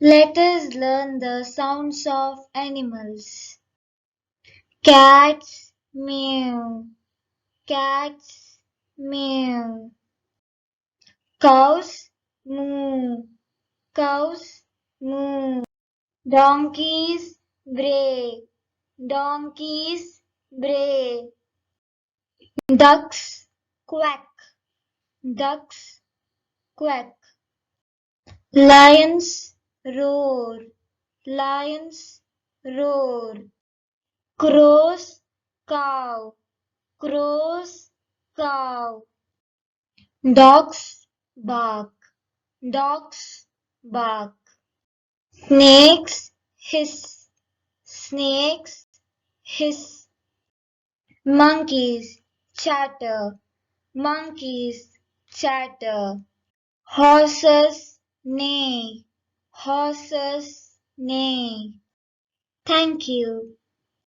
Let us learn the sounds of animals. Cats meow, cats meow. Cows moo, cows moo. Donkeys bray, donkeys bray. Ducks quack, ducks quack. Lions roar, lions roar. Crows cow, crows cow. Dogs bark, dogs bark. Snakes hiss, snakes hiss. Monkeys chatter, monkeys chatter. Horses neigh, horses neigh. Thank you.